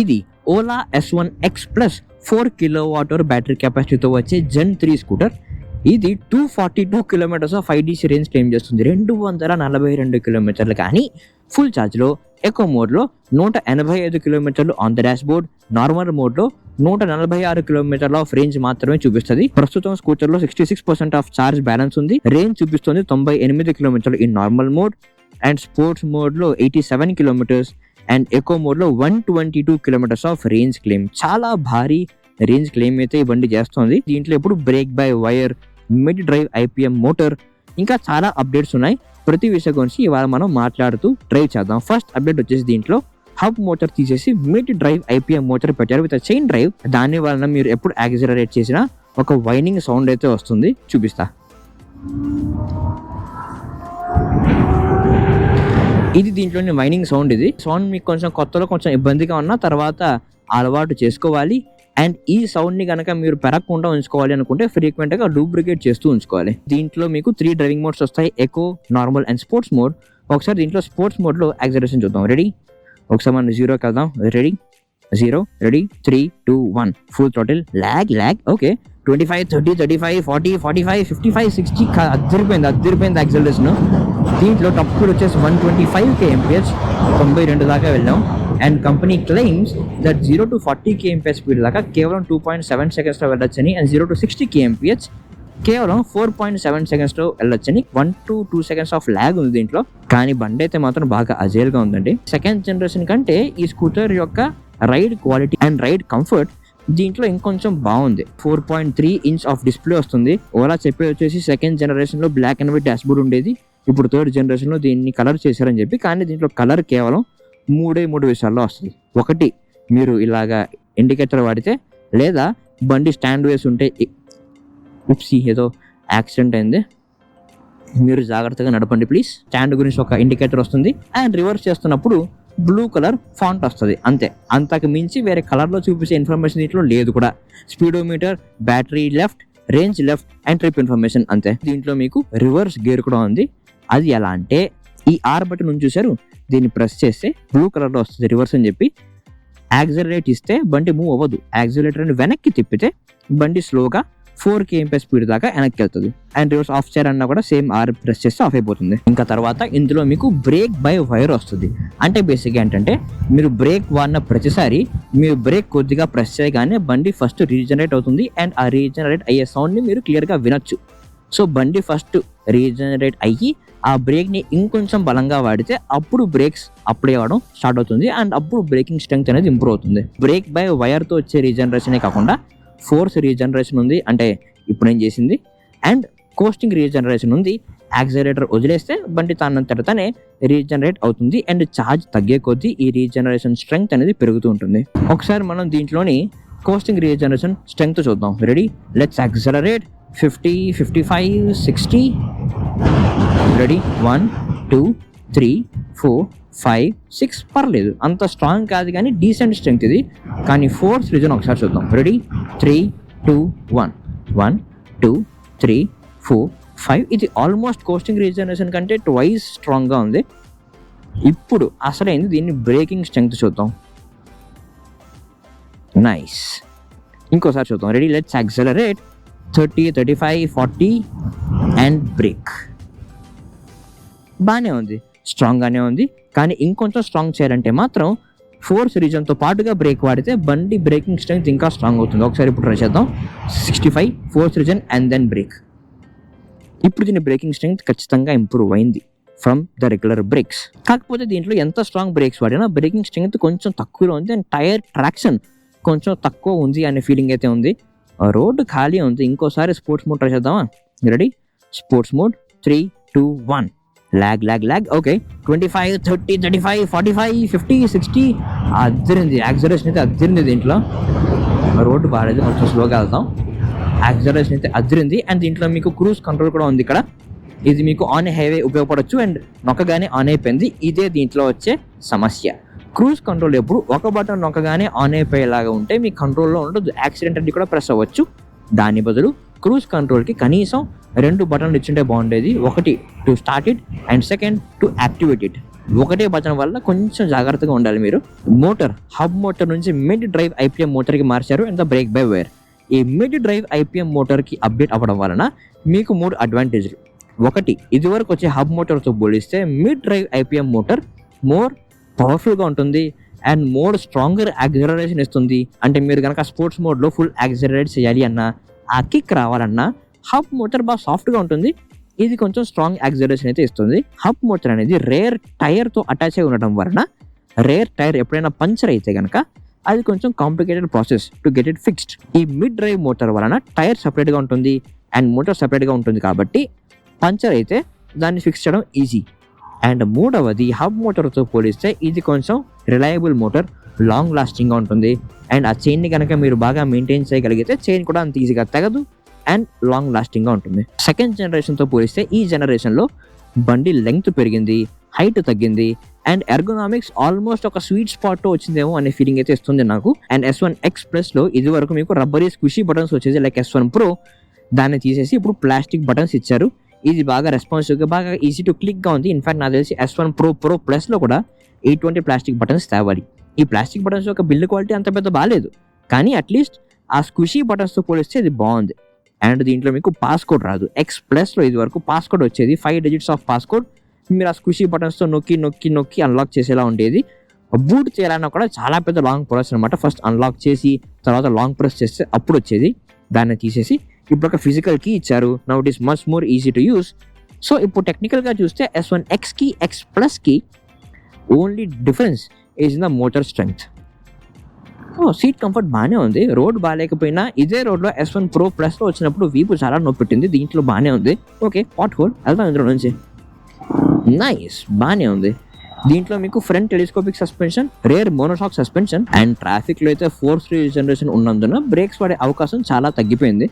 ఇది Ola S1 X Plus 4 kWh battery కెపాసిటీతో వచ్చే Gen 3 స్కూటర్. ఇది 242 kilometres of IDC range claim చేస్తుంది, 242 కిలోమీటర్లు. కానీ ఫుల్ ఛార్జ్లో ఎకో మోడ్లో 185 కిలోమీటర్లు on the dash board, normal మోడ్లో 146 కిలోమీటర్ల ఆఫ్ రేంజ్ మాత్రమే చూపిస్తుంది. ప్రస్తుతం స్కూటర్లో 66% ఆఫ్ ఛార్జ్ బ్యాలెన్స్ ఉంది. రేంజ్ చూపిస్తుంది 98 కిలోమీటర్లు in normal mode, and sports మోడ్లో 87 కిలోమీటర్స్, అండ్ ఎకో మోడ్లో 122 కిలోమీటర్స్ ఆఫ్ రేంజ్ క్లెయిమ్. చాలా భారీ రేంజ్ క్లెయిమ్ అయితే ఈ బండి చేస్తుంది. దీంట్లో ఇప్పుడు break by wire, mid drive IPM motor, ఇంకా చాలా అప్డేట్స్ ఉన్నాయి. ప్రతి విషయం గురించి ఇవాళ మనం మాట్లాడుతూ డ్రైవ్ చేద్దాం. ఫస్ట్ అప్డేట్ వచ్చేసి దీంట్లో హబ్ మోటార్ తీసేసి మిడ్ డ్రైవ్ IPM మోటార్ పెట్టారు విత్ చైన్ డ్రైవ్. దాని వలన మీరు ఎప్పుడు యాక్సిలరేట్ చేసినా ఒక వైనింగ్ సౌండ్ అయితే వస్తుంది, చూపిస్తా. ఇది దీంట్లోని వైనింగ్ సౌండ్. ఇది సౌండ్ మీకు కొంచెం కొత్తలో కొంచెం ఇబ్బందిగా ఉన్నా తర్వాత అలవాటు చేసుకోవాలి. అండ్ ఈ సౌండ్ ని కనుక మీరు పెరగకుండా ఉంచుకోవాలి అనుకుంటే ఫ్రీక్వెంట్ గా లూబ్రికేట్ చేస్తూ ఉంచుకోవాలి. దీంట్లో మీకు 3 డ్రైవింగ్ మోడ్స్ వస్తాయి, eco, normal and sports mode. ఒకసారి దీంట్లో స్పోర్ట్స్ మోడ్ లో యాక్సిలరేషన్ చూద్దాం. రెడీ? ఒకసారి మనం 0కి వెళ్దాం. Ready? 0, ready, 3, 2, 1, full throttle. Lag okay, 25, 30, 35, 40, 45, 55, 60 అదిరిపోయింది యాక్సిలరేషన్. దీంట్లో టప్పుడు వచ్చేసి 125 kmph, 92 దాకా వెళ్ళాం. And company claims that 0 to 40 kmph speed దాకా కేవలం 2.7 సెకండ్స్లో వెళ్ళొచ్చని, అండ్ 0 to 60 kmph కేవలం 4.7 సెకండ్స్లో వెళ్ళొచ్చని. 1 to 2 సెకండ్స్ ఆఫ్ ల్యాగ్ ఉంది దీంట్లో. కానీ బండి అయితే మాత్రం బాగా అజైల్గా ఉందండి. సెకండ్ జనరేషన్ కంటే ఈ స్కూటర్ యొక్క ride quality and ride comfort దీంట్లో ఇంకొంచెం బాగుంది. 4.3 ఇంచ్ ఆఫ్ డిస్ప్లే వస్తుంది. ఓలా చెప్పేది వచ్చేసి సెకండ్ జనరేషన్ లో black and white dash board ఉండేది, ఇప్పుడు థర్డ్ జనరేషన్ లో దీన్ని కలర్ చేశారని చెప్పి. కానీ దీంట్లో కలర్ కేవలం 3 విషయాల్లో వస్తుంది. ఒకటి, మీరు ఇలాగా ఇండికేటర్ వాడితే, లేదా బండి స్టాండ్ వేసి ఉంటే. ఉప్సీ, ఏదో యాక్సిడెంట్ అయింది, మీరు జాగ్రత్తగా నడపండి ప్లీజ్. స్టాండ్ గురించి ఒక ఇండికేటర్ వస్తుంది, అండ్ రివర్స్ చేస్తున్నప్పుడు బ్లూ కలర్ ఫాంట్ వస్తుంది, అంతే. అంతకు మించి వేరే కలర్లో చూపించే ఇన్ఫర్మేషన్ దీంట్లో లేదు కూడా. Speedometer, battery left, range left, and trip information, అంతే. దీంట్లో మీకు రివర్స్ గేర్ కూడా ఉంది. అది ఎలా అంటే, ఈ ఆర్ బటన్ నుంచి చూసారు, దీన్ని ప్రెస్ చేస్తే బ్లూ కలర్లో వస్తుంది రివర్స్ అని చెప్పి. యాక్సిలరేట్ ఇస్తే బండి మూవ్ అవ్వదు, యాక్సిలరేటర్ అని వెనక్కి తిప్పితే బండి స్లోగా 4 kmph స్పీడ్ దాకా వెనక్కి వెళ్తుంది. అండ్ రివర్స్ ఆఫ్ చేయాలన్నా కూడా సేమ్ ఆర్ ప్రెస్ చేస్తే ఆఫ్ అయిపోతుంది. ఇంకా తర్వాత ఇందులో మీకు బ్రేక్ బై వైర్ వస్తుంది. అంటే బేసిక్గా ఏంటంటే, మీరు బ్రేక్ వాడిన ప్రతిసారి మీరు బ్రేక్ కొద్దిగా ప్రెస్ చేయగానే బండి ఫస్ట్ రీజనరేట్ అవుతుంది, అండ్ ఆ రీజనరేట్ అయ్యే సౌండ్ని మీరు క్లియర్గా వినొచ్చు. సో బండి ఫస్ట్ రీజనరేట్ అయ్యి ఆ బ్రేక్ని ఇంకొంచెం బలంగా వాడితే అప్పుడు బ్రేక్స్ అప్లై అవ్వడం స్టార్ట్ అవుతుంది, అండ్ అప్పుడు బ్రేకింగ్ స్ట్రెంగ్త్ అనేది ఇంప్రూవ్ అవుతుంది. బ్రేక్ బై వైర్తో వచ్చే రీజనరేషనే కాకుండా ఫోర్స్ రీజనరేషన్ ఉంది, అంటే ఇప్పుడు ఏం చేసింది, అండ్ కోస్టింగ్ రీజనరేషన్ ఉంది. యాక్సిలరేటర్ వదిలేస్తే బండి తనే రీజనరేట్ అవుతుంది, అండ్ ఛార్జ్ తగ్గే కొద్దీ ఈ రీజనరేషన్ స్ట్రెంగ్త్ అనేది పెరుగుతూ ఉంటుంది. ఒకసారి మనం దీంట్లోని కోస్టింగ్ రీజనరేషన్ స్ట్రెంగ్త్ చూద్దాం. రెడీ? Let's accelerate. 50, 55, 60. రెడీ? 1, 2, 3, 4, 5, 6. పర్లేదు, అంత స్ట్రాంగ్ కాదు కానీ డీసెంట్ స్ట్రెంగ్త్ ఇది. కానీ ఫోర్స్ రీజన్ ఒకసారి చూద్దాం. రెడీ? 3, 2, 1, 1, 2, 3, 4, 5. ఇది ఆల్మోస్ట్ కోస్టింగ్ రీజనరేషన్ కంటే ట్వైస్ స్ట్రాంగ్గా ఉంది. ఇప్పుడు అసలైంది, దీన్ని బ్రేకింగ్ స్ట్రెంగ్త్ చూద్దాం. నైస్. ఇంకోసారి చూద్దాం. Ready? Let's accelerate. 30, 35, 40 and break. బాగానే ఉంది, స్ట్రాంగ్గానే ఉంది. కానీ ఇంకొంచెం స్ట్రాంగ్ చేయాలంటే మాత్రం ఫోర్స్ రీజన్తో పాటుగా బ్రేక్ వాడితే బండి బ్రేకింగ్ స్ట్రెంగ్త్ ఇంకా స్ట్రాంగ్ అవుతుంది. ఒకసారి ఇప్పుడు ట్రై చేద్దాం. 65 force reason and then brake. ఇప్పుడు దీని బ్రేకింగ్ స్ట్రెంగ్త్ ఖచ్చితంగా ఇంప్రూవ్ అయింది ఫ్రమ్ ద రెగ్యులర్ బ్రేక్స్. కాకపోతే దీంట్లో ఎంత స్ట్రాంగ్ బ్రేక్స్ వాడినా బ్రేకింగ్ స్ట్రెంగ్త్ కొంచెం తక్కువలో ఉంది, అండ్ టైర్ ట్రాక్షన్ కొంచెం తక్కువ ఉంది అనే ఫీలింగ్ అయితే ఉంది. రోడ్డు ఖాళీ ఉంది. ఇంకోసారి స్పోర్ట్స్ మోడ్ ట్రై చేద్దామా? Ready? Sports mode. 3, 2, 1. Lag. Okay, 25, 30, 35, 45, 50, 60. అద్దరింది యాక్సిలరేషన్ అయితే, అద్దరింది. దీంట్లో రోడ్డు బాగాలేదు, కొంచెం స్లోగా వెళ్తాం. యాక్సిలరేషన్ అయితే అద్దరింది. అండ్ దీంట్లో మీకు క్రూజ్ కంట్రోల్ కూడా ఉంది ఇక్కడ. ఇది మీకు ఆన్ హైవే ఉపయోగపడవచ్చు, అండ్ నొక్కగానే ఆన్ అయిపోయింది. ఇదే దీంట్లో వచ్చే సమస్య. క్రూజ్ కంట్రోల్ ఎప్పుడు ఒక బటన్ నొక్కగానే ఆన్ అయిపోయేలాగా ఉంటే మీ కంట్రోల్లో ఉండదు, యాక్సిడెంట్ అది కూడా ప్రెస్ అవ్వచ్చు. దాని బదులు క్రూజ్ కంట్రోల్కి కనీసం 2 బటన్లు ఇచ్చింటే బాగుండేది. ఒకటి to start it, and second to activate it. ఒకటే బటన్ వల్ల కొంచెం జాగ్రత్తగా ఉండాలి మీరు. మోటార్ హబ్ మోటార్ నుంచి మిడ్ డ్రైవ్ ఐపీఎం మోటార్కి మార్చారు and the break by wire. ఈ మిడ్ డ్రైవ్ ఐపీఎం మోటార్కి అప్డేట్ అవ్వడం వలన మీకు 3 అడ్వాంటేజ్లు. ఒకటి, ఇదివరకు వచ్చే హబ్ మోటార్తో పోలిస్తే mid drive IPM motor more పవర్ఫుల్గా ఉంటుంది అండ్ మోర్ స్ట్రాంగర్ యాక్సిలరేషన్ ఇస్తుంది. అంటే మీరు కనుక స్పోర్ట్స్ మోడ్లో ఫుల్ యాక్సిలరేట్ చేయాలి అన్నా, ఆ కిక్ రావాలన్నా హబ్ మోటార్ బాగా సాఫ్ట్గా ఉంటుంది. ఇది కొంచెం స్ట్రాంగ్ యాక్సిలరేషన్ అయితే ఇస్తుంది. హబ్ మోటార్ అనేది రేర్ టైర్తో అటాచ్ అయి ఉండటం వలన రేర్ టైర్ ఎప్పుడైనా పంచర్ అయితే కనుక అది కొంచెం complicated process to get it fixed. ఈ మిడ్ డ్రైవ్ మోటార్ వలన టైర్ సపరేట్గా ఉంటుంది అండ్ మోటార్ సపరేట్గా ఉంటుంది కాబట్టి పంచర్ అయితే దాన్ని ఫిక్స్ చేయడం ఈజీ. అండ్ మూడవది, హబ్ మోటార్తో పోలిస్తే ఇది కొంచెం రిలయబుల్ మోటార్, లాంగ్ లాస్టింగ్గా ఉంటుంది. అండ్ ఆ చైన్ని కనుక మీరు బాగా మెయింటైన్ చేయగలిగితే చైన్ కూడా అంత ఈజీగా తెగదు అండ్ లాంగ్ లాస్టింగ్గా ఉంటుంది. సెకండ్ జనరేషన్తో పోలిస్తే ఈ జనరేషన్లో బండి లెంగ్త్ పెరిగింది, హైట్ తగ్గింది అండ్ ఎర్గోనామిక్స్ ఆల్మోస్ట్ ఒక స్వీట్ స్పాట్తో వచ్చిందేమో అనే ఫీలింగ్ అయితే ఇస్తుంది నాకు. అండ్ S1X Plusలో ఇది వరకు మీకు రబ్బరీ స్క్విషీ బటన్స్ వచ్చేది లైక్ S1 Pro, దాన్ని తీసేసి ఇప్పుడు ప్లాస్టిక్ బటన్స్ ఇచ్చారు. ఇది బాగా రెస్పాన్సివ్గా బాగా ఈజీ టు క్లిక్గా ఉంది. ఇన్ఫాక్ట్ నాకు తెలిసి S1 Pro ప్లస్లో కూడా 820 ప్లాస్టిక్ బటన్స్ తేవాలి. ఈ ప్లాస్టిక్ బటన్స్ యొక్క బిల్డ్ క్వాలిటీ అంత పెద్ద బాగాలేదు, కానీ అట్లీస్ట్ ఆ స్క్విషీ బటన్స్తో పోలిస్తే ఇది బాగుంది. అండ్ దీంట్లో మీకు పాస్కోడ్ రాదు. X Plusలో ఇది వరకు పాస్కోడ్ వచ్చేది, 5 digits ఆఫ్ పాస్కోడ్. మీరు ఆ స్క్విషీ బటన్స్తో నొక్కి అన్లాక్ చేసేలా ఉండేది. బూట్ చేయాలన్నా కూడా చాలా పెద్ద లాంగ్ ప్రాసెస్ అనమాట. ఫస్ట్ అన్లాక్ చేసి తర్వాత లాంగ్ ప్రెస్ చేస్తే అప్పుడు వచ్చేది. దాన్ని తీసేసి ఇప్పుడు ఒక ఫిజికల్ కీ ఇచ్చారు. Now it is much more easy to use. So ఇప్పుడు టెక్నికల్గా చూస్తే S1Xకి X Plusకి only difference is in the motor strength. Seat comfort బాగానే ఉంది. రోడ్ బాగాలేకపోయినా ఇదే రోడ్లో S1 Pro ప్లస్లో వచ్చినప్పుడు వీపు చాలా నొప్పి పెట్టింది. దీంట్లో బాగానే ఉంది. ఓకే, పాట్ హోల్ వెళ్తాం ఇందులో నుంచి. నైస్, బాగానే ఉంది. దీంట్లో మీకు front telescopic suspension, rare monoshock suspension and ట్రాఫిక్లో అయితే 4th జనరేషన్ ఉన్నందున బ్రేక్స్ పడే అవకాశం చాలా తగ్గిపోయింది.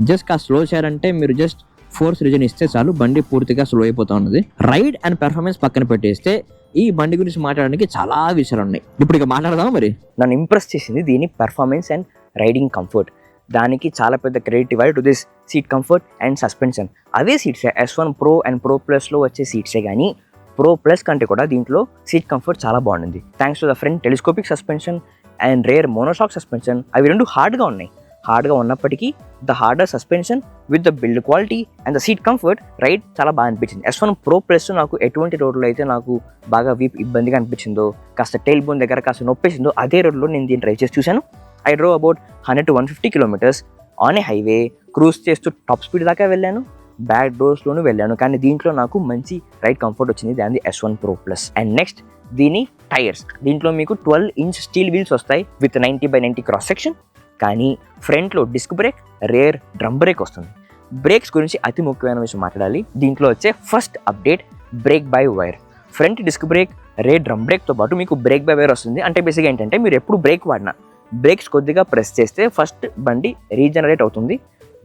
జస్ట్ స్లో చేయాలంటే మీరు జస్ట్ 4th రీజన్ ఇస్తే చాలు, బండి పూర్తిగా స్లో అయిపోతా ఉన్నది. రైడ్ అండ్ పెర్ఫార్మెన్స్ పక్కన పెట్టేస్తే ఈ బండి గురించి మాట్లాడడానికి చాలా విషయాలు ఉన్నాయి. ఇప్పుడు ఇక మాట్లాడదాం. మరి నన్ను ఇంప్రెస్ చేసింది దీని పెర్ఫార్మెన్స్ అండ్ రైడింగ్ కంఫర్ట్. దానికి చాలా పెద్ద క్రెడిట్ ఇవ్వాలి to this seat comfort and suspension. అవే సీట్సే S1 Pro అండ్ Pro Plusలో వచ్చే సీట్సే, కానీ Pro Plus కంటే కూడా దీంట్లో సీట్ కంఫర్ట్ చాలా బాగుంది. Thanks to the front telescopic suspension and rear monoshock suspension. అవి రెండు హార్డ్గా ఉన్నాయి. హార్డ్గా ఉన్నప్పటికీ the harder suspension with the build quality and the seat comfort ride చాలా బాగా అనిపించింది. S1 Pro Plus నాకు ఎటువంటి రోడ్లో అయితే నాకు బాగా వీప్ ఇబ్బందిగా అనిపించిందో, కాస్త టైల్ బోన్ దగ్గర కాస్త నొప్పేసిందో, అదే రోడ్లో నేను దీన్ని డ్రైవ్ చేసి చూశాను. I drove about 100 to 150 kilometers on a highway. Cruise చేస్తూ టాప్ స్పీడ్ దాకా వెళ్ళాను, బ్యాక్ డోర్స్లోనూ వెళ్ళాను. కానీ దీంట్లో నాకు మంచి రైడ్ కంఫర్ట్ వచ్చింది దాని S1 Pro Plus. And next దీని టైర్స్. దీంట్లో మీకు 12-inch స్టీల్ వీల్స్ వస్తాయి విత్ 90/90 క్రాస్ సెక్షన్. కానీ ఫ్రంట్లో disc brake, rear drum brake వస్తుంది. బ్రేక్స్ గురించి అతి ముఖ్యమైన విషయం మాట్లాడాలి. దీంట్లో వచ్చే first update brake by wire. Front disc brake, rear drum బ్రేక్తో పాటు మీకు బ్రేక్ బై వైర్ వస్తుంది. అంటే బేసిక్గా ఏంటంటే మీరు ఎప్పుడు బ్రేక్ వాడినా బ్రేక్స్ కొద్దిగా ప్రెస్ చేస్తే ఫస్ట్ బండి రీజనరేట్ అవుతుంది.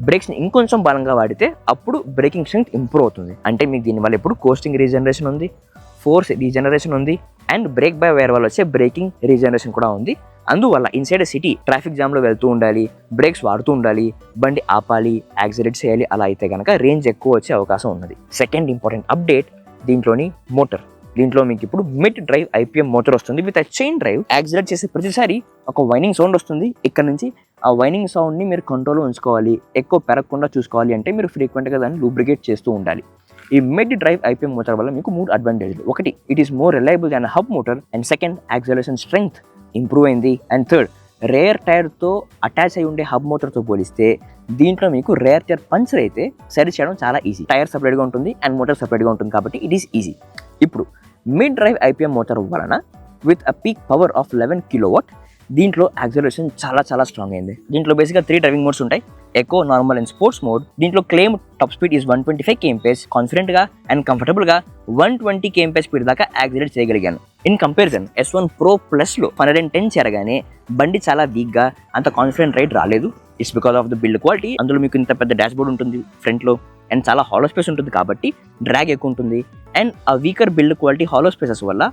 బ్రేక్స్ని ఇంకొంచెం బలంగా వాడితే అప్పుడు బ్రేకింగ్ స్ట్రెంగ్త్ ఇంప్రూవ్ అవుతుంది. అంటే మీకు దీనివల్ల ఎప్పుడు కోస్టింగ్ రీజనరేషన్ ఉంది, ఫోర్స్ రీజనరేషన్ ఉంది అండ్ బ్రేక్ బై వైర్ వల్ల వచ్చే బ్రేకింగ్ రీజనరేషన్ కూడా ఉంది. అందువల్ల ఇన్సైడ్ సిటీ ట్రాఫిక్ జామ్లో వెళ్తూ ఉండాలి, బ్రేక్స్ వాడుతూ ఉండాలి, బండి ఆపాలి, యాక్సిలరేట్ చేయాలి, అలా అయితే కనుక రేంజ్ ఎక్కువ వచ్చే అవకాశం ఉన్నది. సెకండ్ ఇంపార్టెంట్ అప్డేట్ దీంట్లోని మోటార్. దీంట్లో మీకు ఇప్పుడు మిడ్ డ్రైవ్ ఐపీఎం మోటార్ వస్తుంది విత్ చైన్ డ్రైవ్. యాక్సిలరేట్ చేసే ప్రతిసారి ఒక వైనింగ్ సౌండ్ వస్తుంది. ఇక్కడ నుంచి ఆ వైనింగ్ సౌండ్ని మీరు కంట్రోల్లో ఉంచుకోవాలి. ఎక్కువ పెరగకుండా చూసుకోవాలి అంటే మీరు ఫ్రీక్వెంట్గా దాన్ని లూబ్రికేట్ చేస్తూ ఉండాలి. ఈ మిడ్ డ్రైవ్ ఐపీఎం మోటార్ వల్ల మీకు 3 అడ్వాంటేజ్లు. ఒకటి, it is more reliable than hub motor. And second, acceleration strength improve అయింది. అండ్ థర్డ్, రేర్ టైర్తో అటాచ్ అయి ఉండే హబ్ మోటార్తో పోలిస్తే దీంట్లో మీకు రేర్ టైర్ పంచర్ అయితే సరి చేయడం చాలా ఈజీ. టైర్ సపరేట్గా ఉంటుంది అండ్ మోటార్ సపరేట్గా ఉంటుంది కాబట్టి ఇట్ ఈస్ ఈజీ. ఇప్పుడు మిడ్ డ్రైవ్ ఐపీఎం మోటార్ వలన with a peak power of 11 kilowatt దీంట్లో యాక్సిలరేషన్ చాలా స్ట్రాంగ్ అయింది. దీంట్లో బేసిక్గా 3 డ్రైవింగ్ మోడ్స్ ఉంటాయి: eco, normal and sports mode. దీంట్లో claim top speed is 125 kmph. కాన్ఫిడెంట్గా అండ్ కంఫర్టబుల్గా 120 kmph స్పీడ్ దాకా యాక్సిలరేట్ చేయగలిగాను. ఇన్ కంపారిజన్ S1 Pro Plusలో 110 చేరగానే బండి చాలా వీక్గా, అంత కాన్ఫిడెంట్ రైడ్ రాలేదు. It's because of the build quality. అందులో మీకు ఇంత పెద్ద డాష్ బోర్డ్ ఉంటుంది ఫ్రంట్లో అండ్ చాలా హాలో స్పేస్ ఉంటుంది కాబట్టి డ్రాగ్ ఎక్కువ ఉంటుంది. అండ్ ఆ weaker build quality hollow spaces వల్ల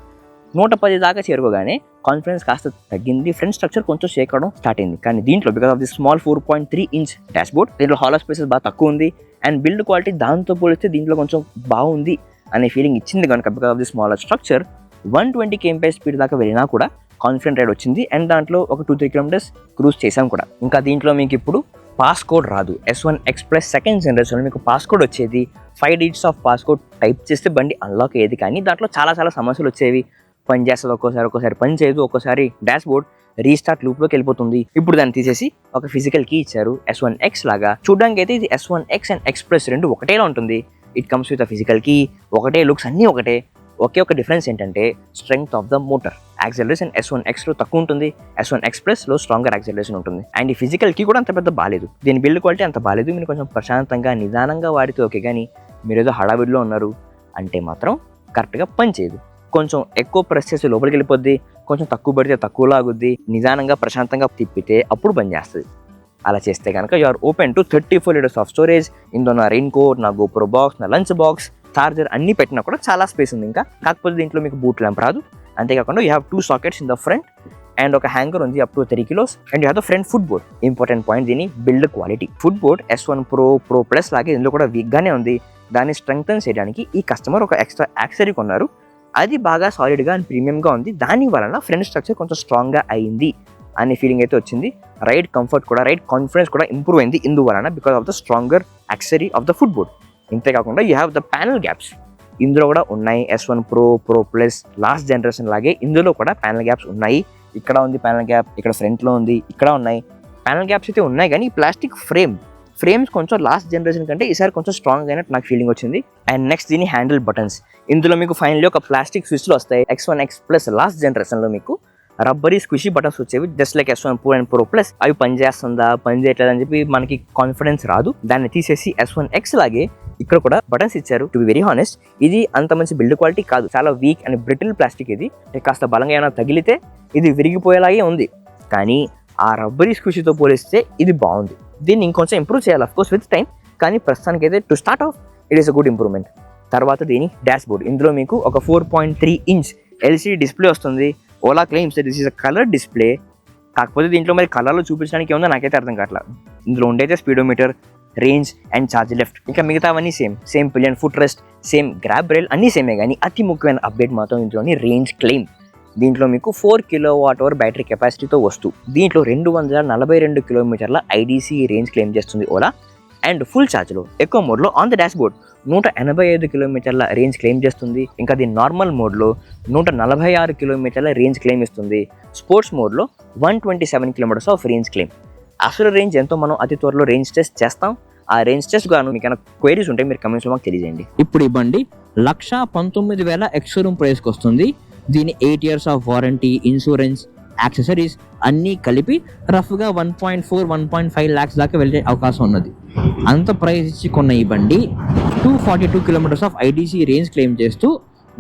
110 దాకా చేరుకోగానే కాన్ఫిడెన్స్ కాస్త తగ్గింది. ఫ్రంట్ స్ట్రక్చర్ కొంచెం షేక్ అవడం స్టార్ట్ అయింది. కానీ దీంట్లో because of the small 4.3-inch dash board, దీంట్లో హాలో స్పేసెస్ బాగా తక్కువ ఉంది అండ్ బిల్డ్ క్వాలిటీ దాంతో పోలిస్తే దీంట్లో కొంచెం బాగుంది అనే ఫీలింగ్ ఇచ్చింది కనుక because of the smaller structure 120 kmph speed దాకా వెళ్ళినా కూడా కాన్ఫిడెంట్ రైడ్ వచ్చింది. అండ్ దాంట్లో ఒక 2-3 kilometers క్రూజ్ చేసాం కూడా. ఇంకా దీంట్లో మీకు ఇప్పుడు పాస్ కోడ్ రాదు. S1 X+ సెకండ్ జనరేషన్లో మీకు పాస్ కోడ్ వచ్చేది. 5 digits of pass code type చేస్తే బండి అన్లాక్ అయ్యేది. కానీ దాంట్లో చాలా సమస్యలు వచ్చేవి. పని చేస్తుంది, ఒక్కోసారి పని చేయదు, ఒక్కోసారి డాష్ బోర్డ్ రీస్టార్ట్ లూప్లోకి వెళ్ళిపోతుంది. ఇప్పుడు దాన్ని తీసేసి ఒక ఫిజికల్ కీ ఇచ్చారు S1 X లాగా. చూడడానికి అయితే ఇది S1 X అండ్ X+ రెండు ఒకటేలా ఉంటుంది. It comes with a physical key, ఒకటే లుక్స్, అన్నీ ఒకటే. ఒకే ఒక డిఫరెన్స్ ఏంటంటే strength of the motor. Acceleration S1 Xలో తక్కువ ఉంటుంది, S1 X+లో స్ట్రాంగర్ యాక్సెలరేషన్ ఉంటుంది. అండ్ ఈ ఫిజికల్ కీ కూడా అంత పెద్ద బాలేదు. దీని బిల్డ్ క్వాలిటీ అంత బాలేదు. మీరు కొంచెం ప్రశాంతంగా నిదానంగా వాడితే ఓకే, కానీ మీరు ఏదో హడావిడిలో ఉన్నారు అంటే మాత్రం కరెక్ట్గా పని చేయదు. కొంచెం ఎక్కువ ప్రెస్ చేసి లోపలికి వెళ్ళిపోద్ది, కొంచెం తక్కువ పడితే తక్కువ లాగుద్ది. నిదానంగా ప్రశాంతంగా తిప్పితే అప్పుడు పని చేస్తుంది. అలా చేస్తే కనుక you are open to 34 liters of storage. ఇందులో నా రెయిన్ కోట్, నా GoPro బాక్స్, నా లంచ్ బాక్స్, చార్జర్ అన్ని పెట్టినా కూడా చాలా స్పేస్ ఉంది. ఇంకా కాకపోతే దీంట్లో మీకు బూట్ ల్యాంప్ రాదు. అంతేకాకుండా you have 2 sockets in the front and ఒక హ్యాంగర్ ఉంది up to 3 kilos. And you have the front foot board. Important point దీని build quality. Foot board S1 Pro Plus లాగే ఇందులో కూడా వీక్గానే ఉంది. దాన్ని స్ట్రెంగ్తన్ చేయడానికి ఈ కస్టమర్ ఒక ఎక్స్ట్రా యాక్సెసరీ కొన్నారు. అది బాగా సాలిడ్గా అండ్ ప్రీమియంగా ఉంది. దాని వలన ఫ్రంట్ స్ట్రక్చర్ కొంచెం స్ట్రాంగ్గా అయింది అనే ఫీలింగ్ అయితే వచ్చింది. రైడ్ కంఫర్ట్ కూడా, రైడ్ కాన్ఫిడెన్స్ కూడా ఇంప్రూవ్ అయింది ఇందువలన because of the stronger accessory of the foot board. ఇంతేకాకుండా you have the panel gaps. ఇందులో కూడా ఉన్నాయి. S1 Pro Plus last generation లాగే ఇందులో కూడా ప్యానల్ గ్యాప్స్ ఉన్నాయి. ఇక్కడ ఉంది ప్యానల్ గ్యాప్, ఇక్కడ ఫ్రంట్లో ఉంది, ఇక్కడ ఉన్నాయి. ప్యానల్ గ్యాప్స్ అయితే ఉన్నాయి, కానీ ప్లాస్టిక్ ఫ్రేమ్స్ కొంచెం లాస్ట్ జనరేషన్ కంటే ఈసారి కొంచెం స్ట్రాంగ్ అయినట్టు నాకు ఫీలింగ్ వచ్చింది. అండ్ నెక్స్ట్ దీని హ్యాండిల్ బటన్స్. ఇందులో మీకు ఫైనల్లీ ఒక ప్లాస్టిక్ స్విచ్లు వస్తాయి. X1 X+ లాస్ట్ జనరేషన్లో మీకు రబ్బరీ స్క్విషీ బటన్స్ వచ్చేవి, just like S1 Pro and Pro Plus. అవి పని చేస్తుందా, పని చేయట్లేదు అని చెప్పి మనకి కాన్ఫిడెన్స్ రాదు. దాన్ని తీసేసి S1 X లాగే ఇక్కడ కూడా బటన్స్ ఇచ్చారు. టు బి వెరీ హానెస్ట్, ఇది అంత మంచి బిల్డ్ క్వాలిటీ కాదు, చాలా వీక్ అండ్ బ్రిటిల్ ప్లాస్టిక్. ఇది కాస్త బలంగా ఏమైనా తగిలితే ఇది విరిగిపోయేలాగే ఉంది. కానీ ఆ రబ్బరీ స్క్విషీతో పోలిస్తే ఇది బాగుంది. దీన్ని ఇంకొంచెం ఇంప్రూవ్ చేయాలి అఫ్ కోర్స్ విత్ టైం. కానీ ప్రస్తుతానికి అయితే to start of it is a good improvement. తర్వాత దీని డాష్ బోర్డ్. ఇందులో మీకు ఒక 4.3 inch LCD డిస్ప్లే వస్తుంది. Ola claims this is a colour display. కాకపోతే దీంట్లో మరి కలర్లో చూపించడానికి ఏముందో నాకైతే అర్థం కావట్లేదు. ఇందులో ఉండేదే speedometer, range and charge left. ఇంకా మిగతావన్నీ same pillion foot rest, same grab rail, అన్నీ సేమే. కానీ అతి ముఖ్యమైన అప్డేట్ మాత్రం ఇందులోని రేంజ్ క్లెయిమ్. దీంట్లో మీకు 4 kWh బ్యాటరీ కెపాసిటీతో వస్తూ దీంట్లో 242 kilometers IDC రేంజ్ క్లెయిమ్ చేస్తుంది ఓలా. అండ్ ఫుల్ ఛార్జ్లో ఎకో మోడ్లో on the dash board 185 kilometers range claim చేస్తుంది. ఇంకా దీని నార్మల్ మోడ్లో 146 kilometers రేంజ్ క్లెయిమ్ ఇస్తుంది. స్పోర్ట్స్ మోడ్లో 127 kilometers ఆఫ్ రేంజ్ క్లెయిమ్. అసలు రేంజ్ ఎంతో మనం అతి త్వరలో రేంజ్ టెస్ట్ చేస్తాం. ఆ రేంజ్ టెస్ట్ గాను మీకు ఏమైనా క్వైరీస్ ఉంటే మీరు కమెంట్స్లో మాకు తెలియజేయండి. ఇప్పుడు ఈ బండి 1,19,000 ఎక్స్-షోరూమ్ ప్రైస్కి వస్తుంది. దీని 8 years of warranty, insurance, accessories అన్నీ కలిపి రఫ్గా 1.4-1.5 lakhs దాకా వెళ్ళే అవకాశం ఉన్నది. అంత ప్రైస్ ఇచ్చి కొన్న ఈ బండి 242 kilometers of IDC range claim చేస్తూ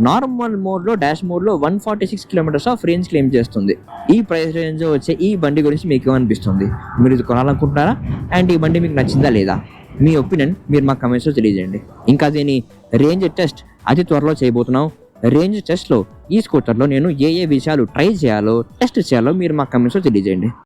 నార్మల్ మోడ్లో, డాష్ మోడ్లో 146 kilometers ఆఫ్ రేంజ్ క్లెయిమ్ చేస్తుంది. ఈ ప్రైస్ రేంజ్ వచ్చే ఈ బండి గురించి మీకు ఏమనిపిస్తుంది? మీరు ఇది కొనాలనుకుంటున్నారా? అండ్ ఈ బండి మీకు నచ్చిందా లేదా? మీ ఒపీనియన్ మీరు మా కమెంట్స్లో తెలియజేయండి. ఇంకా దీని రేంజ్ టెస్ట్ అతి త్వరలో చేయబోతున్నాం. రేంజ్ టెస్ట్లో ఈ స్కూటర్లో నేను ఏ విషయాలు ట్రై చేయాలో, టెస్ట్ చేయాలో మీరు మా కమెంట్స్లో తెలియజేయండి.